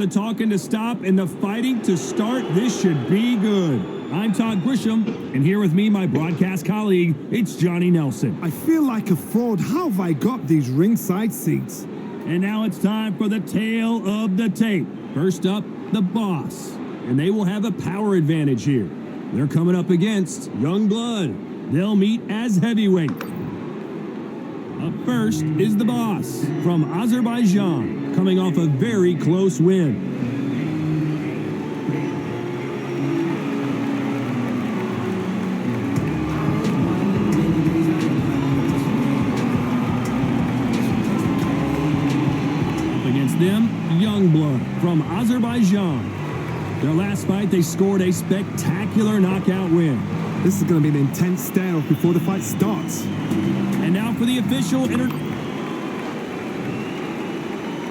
The talking to stop and the fighting to start. This should be good. I'm Todd Grisham, and here with me, my broadcast colleague, it's Johnny Nelson. I feel like a fraud. How have I got these ringside seats? And now it's time for the tale of the tape. First up, the Boss. And they will have a power advantage here. They're coming up against Young Blood. They'll meet as heavyweight. Up first is the Boss from Azerbaijan, coming off a very close win. Up against them, Young Blood from Azerbaijan. Their last fight, they scored a spectacular knockout win. This is going to be an intense stare-off before the fight starts. And now for the official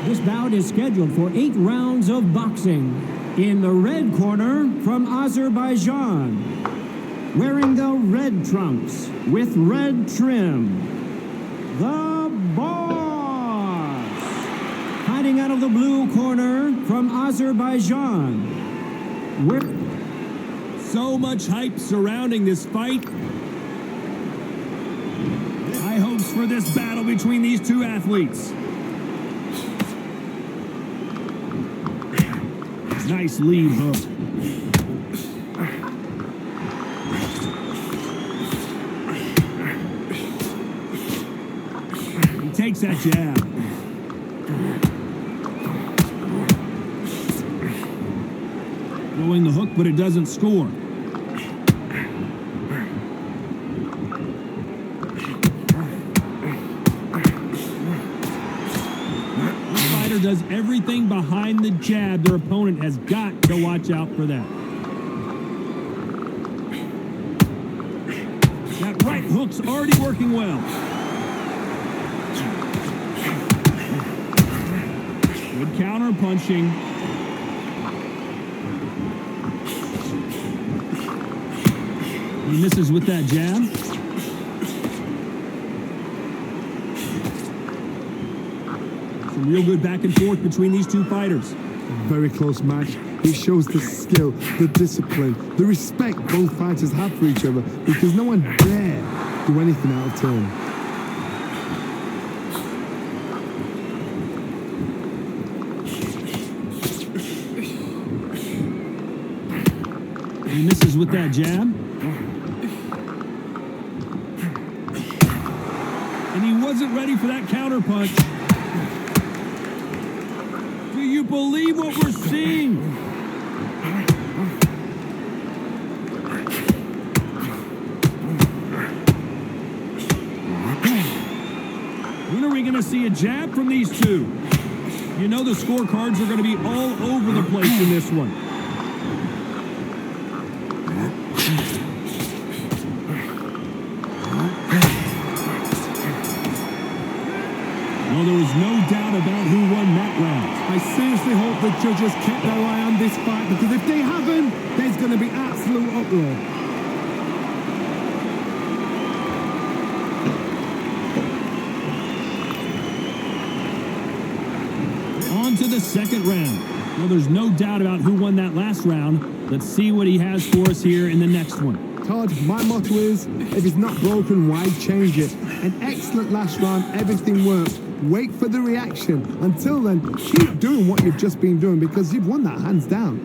This bout is scheduled for 8 rounds of boxing. In the red corner from Azerbaijan, wearing the red trunks with red trim, the Boss. Hiding out of the blue corner from Azerbaijan. So much hype surrounding this fight. High hopes for this battle between these two athletes. Nice lead hook. He takes that jab. Throwing the hook, but it doesn't score. Does everything behind the jab. Their opponent has got to watch out for that. That right hook's already working well. Good counter punching. He misses with that jab. Real good back and forth between these two fighters. Very close match. It shows the skill, the discipline, the respect both fighters have for each other, because no one dare do anything out of turn. He misses with that jab. And he wasn't ready for that counter punch. Do you believe what we're seeing? When are we going to see a jab from these two? You know the scorecards are going to be all over the place in this one. Well, there was no doubt about who won that round. I seriously hope the judges kept their eye on this fight, because if they haven't, there's going to be absolute uproar. On to the second round. Well, there's no doubt about who won that last round. Let's see what he has for us here in the next one. Todd, my motto is, if it's not broken, why change it? An excellent last round, everything worked. Wait for the reaction. Until then, keep doing what you've just been doing, because you've won that hands down.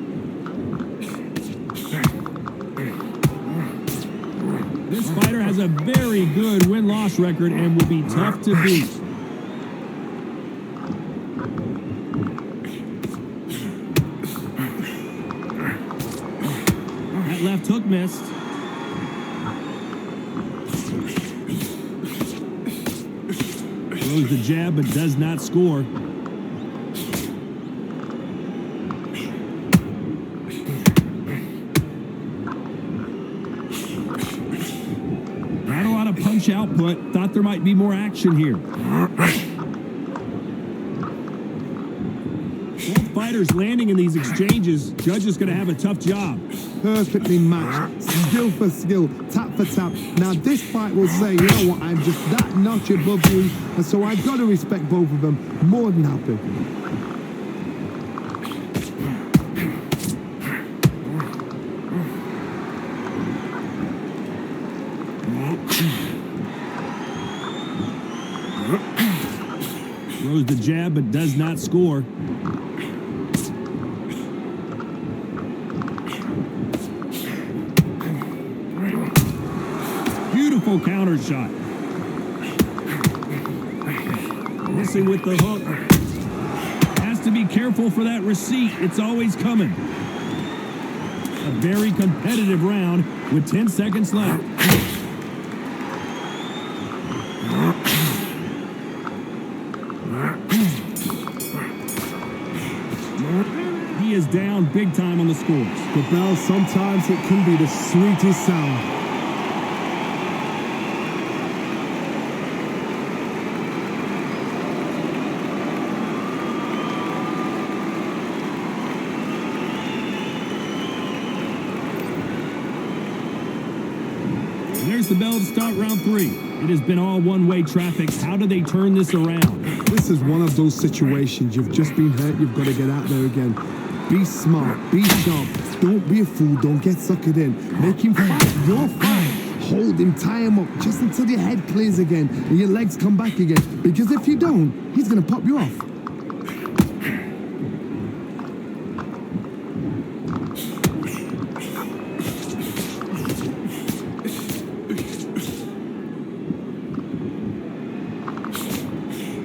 This fighter has a very good win-loss record and will be tough to beat. That left hook missed. Throws the jab, but does not score. Not a lot of punch output. Thought there might be more action here. Both fighters landing in these exchanges. Judge is going to have a tough job. Perfectly matched. Skill for skill. Tap for tap. Now this fight will say, you know what, I'm just that notch above you, and so I've got to respect both of them. More than happy. throws the jab but does not score. Beautiful counter shot. Missing with the hook. Has to be careful for that receipt. It's always coming. A very competitive round with 10 seconds left. He is down big time on the scores. The bell, sometimes it can be the sweetest sound. There's the bell to start round 3. It has been all one-way traffic. How do they turn this around? This is one of those situations. You've just been hurt. You've got to get out there again. Be smart. Be sharp. Don't be a fool. Don't get suckered in. Make him fight your fight. Hold him. Tie him up just until your head clears again and your legs come back again. Because if you don't, he's going to pop you off.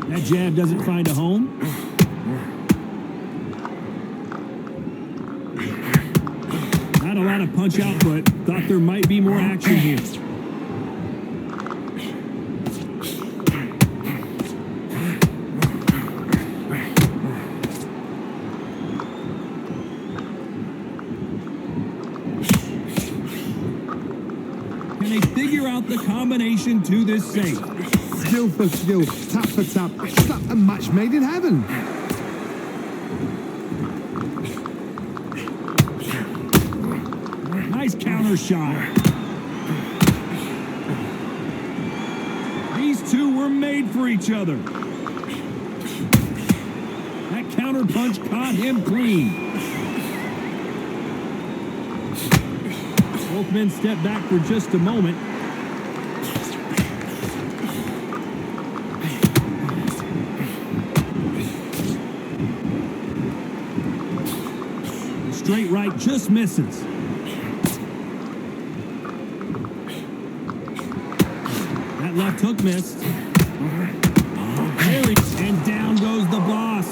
That jab doesn't find a home. Not a lot of punch output. Thought there might be more action here. Can they figure out the combination to this safe? Skill for skill, tap for tap. It's like a match made in heaven. Nice counter shot. These two were made for each other. That counter punch caught him clean. Both men step back for just a moment. Straight right just misses. That left hook missed. And down goes the boss.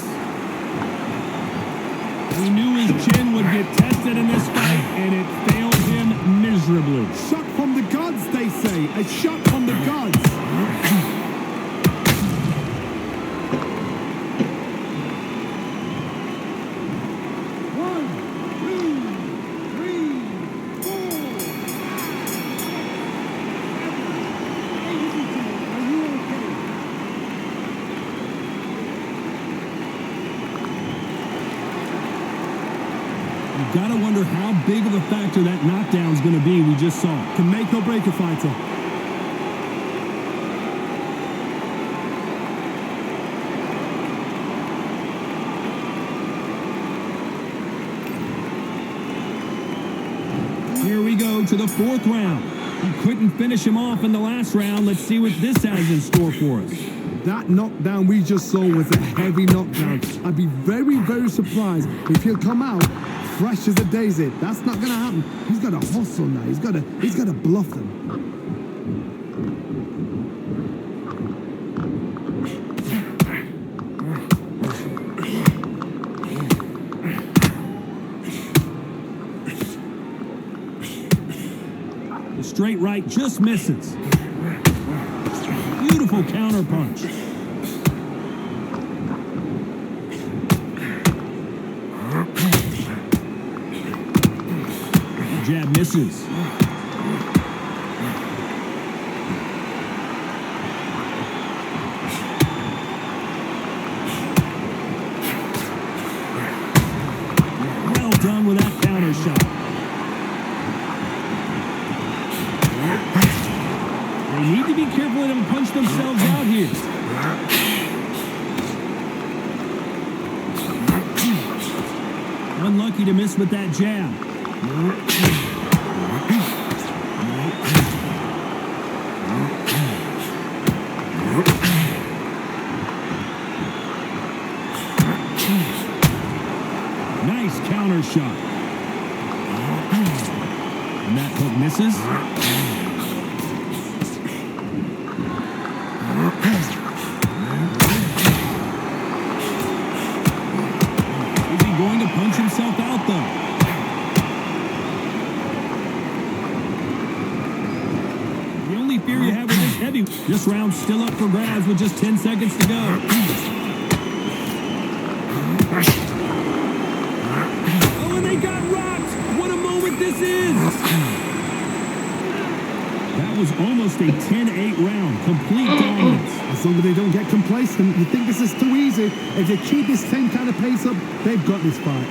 He knew his chin would get tested in this fight, and it failed him miserably. Shot from the gods, they say. A shot from the gods. You've got to wonder how big of a factor that knockdown is going to be we just saw. Can make or break a fighter. Here we go to the 4th round. He couldn't finish him off in the last round. Let's see what this has in store for us. That knockdown we just saw was a heavy knockdown. I'd be very, very surprised if he'll come out fresh as a daisy. That's not going to happen. He's got to hustle now. He's got to bluff them. The straight right just misses. Beautiful counter punch. Jab misses. Well done with that counter shot. They need to be careful they don't punch themselves out here. Unlucky to miss with that jab. Nice counter shot. And that hook misses. Is he going to punch himself out, though? The only fear you have with this heavy. This round's still up for grabs with just 10 seconds to go. Oh, and they got rocked. What a moment this is. That was almost a 10-8 round. Complete dominance. As long as they don't get complacent, you think this is too easy. If they keep this same kind of pace up, they've got this fight.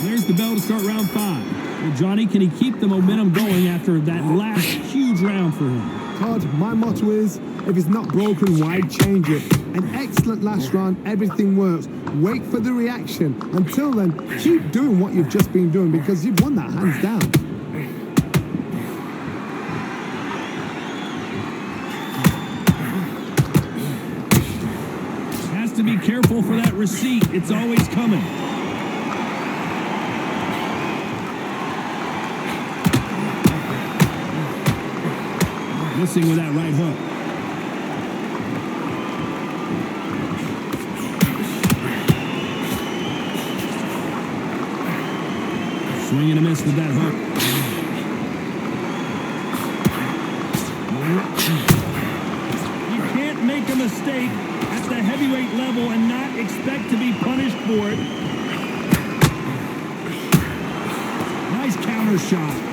There's the bell to start round 5. Well, Johnny, can he keep the momentum going after that last huge round for him? Todd, my motto is, if it's not broken, why change it? An excellent last round, everything works. Wait for the reaction. Until then, keep doing what you've just been doing because you've won that hands down. Has to be careful for that receipt. It's always coming. Missing with that right hook. Swing and a miss with that hook. You can't make a mistake at the heavyweight level and not expect to be punished for it. Nice counter shot.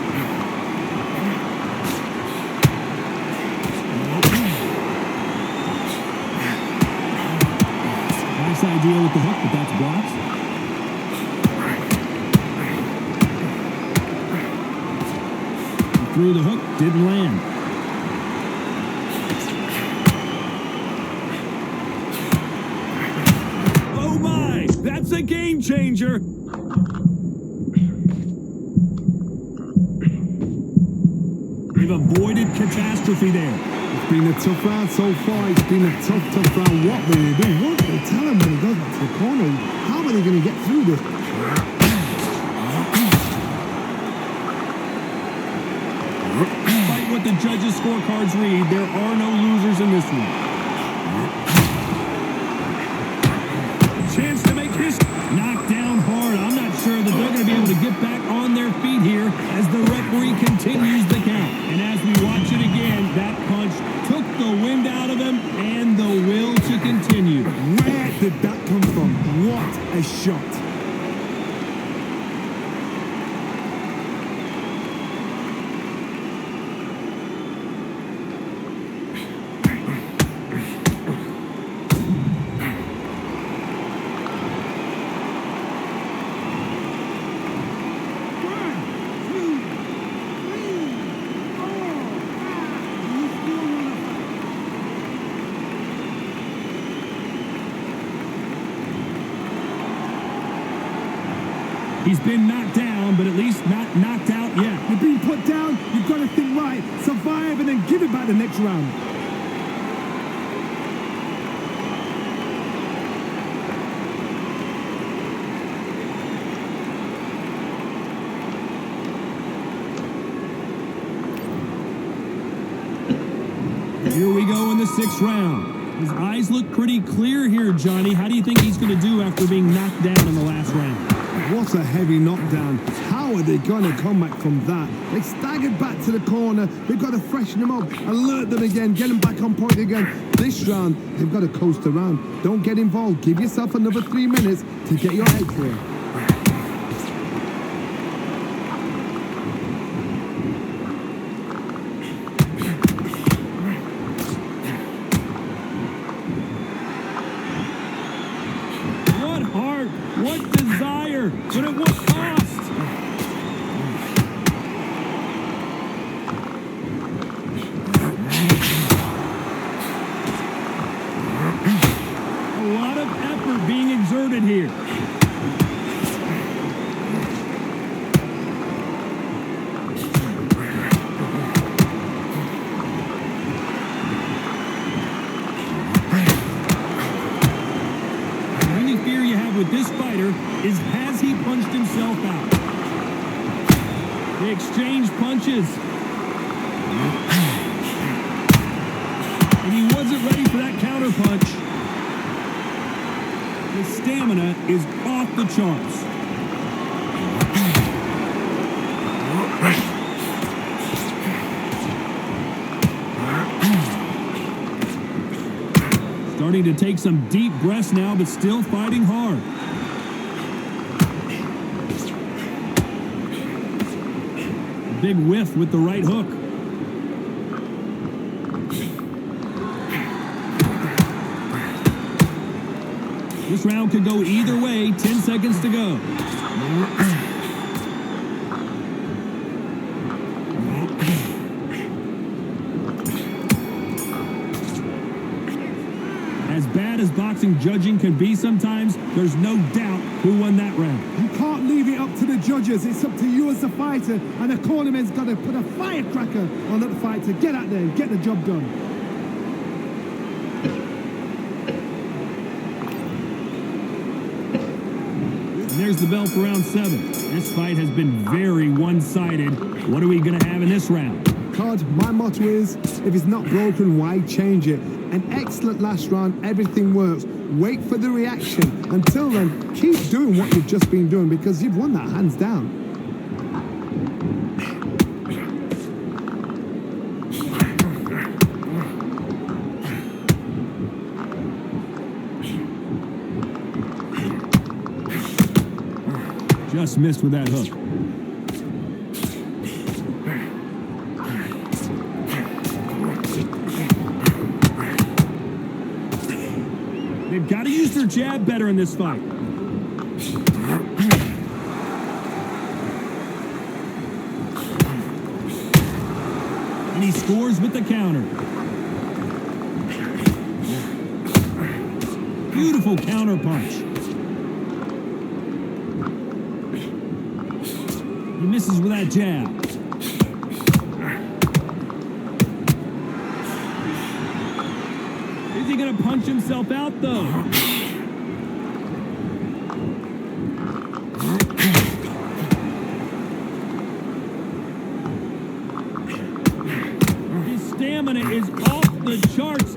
Idea with the hook, but that's blocked. He threw the hook, didn't land. Oh my, that's a game changer. They've avoided catastrophe there. It's been a tough round so far. It's been a tough round. What will he do? What will they tell him when he goes back to the corner? How are they going to get through this? Despite what the judges' scorecards read, there are no losers in this one. Chance to make history. Knocked down hard. I'm not sure that they're going to be able to get back on their feet here as the referee continues the count. And as we watch it again, that punch took the wind out of him and the will to continue. Where did that come from? What a shot. He's been knocked down, but at least not knocked out yet. You're being put down, you've got to think right, survive, and then give it back the next round. Here we go in the 6th round. His eyes look pretty clear here, Johnny. How do you think he's going to do after being knocked down in the last round? What a heavy knockdown. How are they going to come back from that? They staggered back to the corner. They've got to freshen them up, alert them again, get them back on point again. This round, they've got to coast around. Don't get involved. Give yourself another 3 minutes to get your head clear. What desire, but at what cost? A lot of effort being exerted here. is, has he punched himself out? They exchange punches. And he wasn't ready for that counter punch. His stamina is off the charts. Starting to take some deep breaths now, but still fighting hard. A big whiff with the right hook. This round could go either way. 10 seconds to go. As bad as boxing judging can be sometimes, there's no doubt who won that round. You can't leave it up to the judges. It's up to you as a fighter, and the cornerman's got to put a firecracker on that fighter. Get out there and get the job done. And there's the bell for round 7. This fight has been very one-sided. What are we going to have in this round? Card, my motto is, if it's not broken, why change it? An excellent last round, everything works. Wait for the reaction. Until then, keep doing what you've just been doing because you've won that hands down. Just missed with that hook. They've got to use their jab better in this fight. And he scores with the counter. Beautiful counter punch. He misses with that jab. Is he going to punch himself out, though? His stamina is off the charts.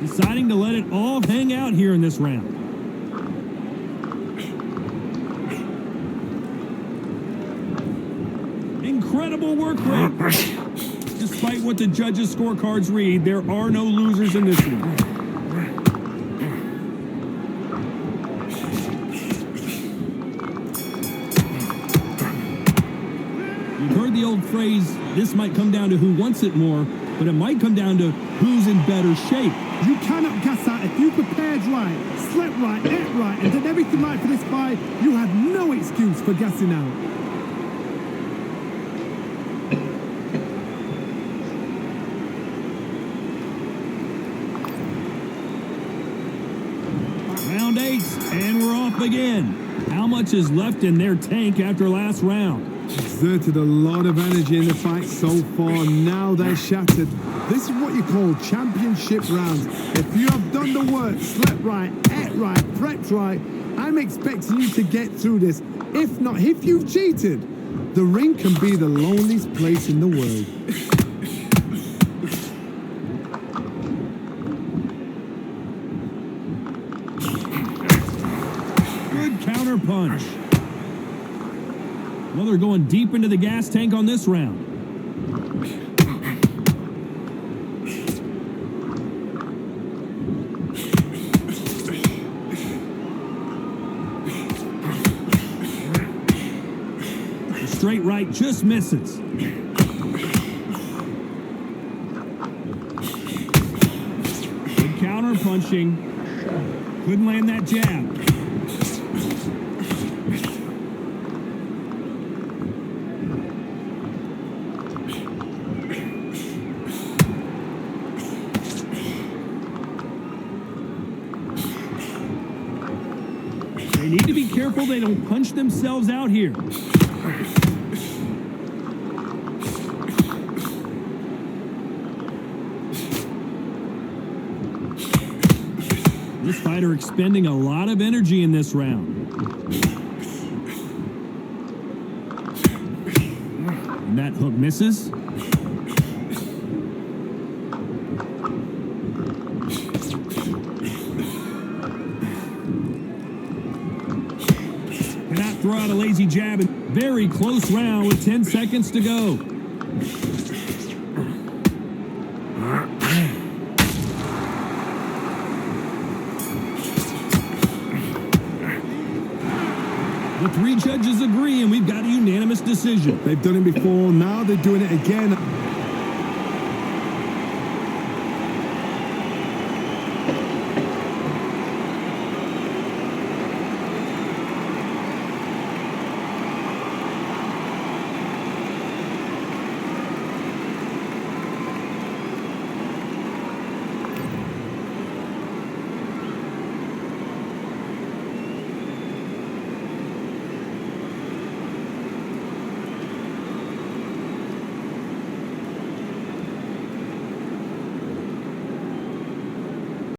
Deciding to let it all hang out here in this round. Incredible work rate. Despite what the judges' scorecards read, there are no losers in this one. You've heard the old phrase, this might come down to who wants it more, but it might come down to who's in better shape. You cannot gas out. If you prepared right, slept right, ate right, and did everything right for this fight, you have no excuse for gassing out. Round 8, and we're off again. How much is left in their tank after last round? Exerted a lot of energy in the fight so far. Now they're shattered. This is what you call championship rounds. If you have done the work, slept right, ate right, prepped right, I'm expecting you to get through this. If not, if you've cheated, the ring can be the loneliest place in the world. Good counter punch. Well, they're going deep into the gas tank on this round. The straight right just misses. Good counter punching. Couldn't land that jab. They need to be careful careful they don't punch themselves out here. This fighter expending a lot of energy in this round. And that hook misses. Cannot throw out a lazy jab. Very close round with 10 seconds to go. The three judges agree, and we've got a unanimous decision. They've done it before, now they're doing it again.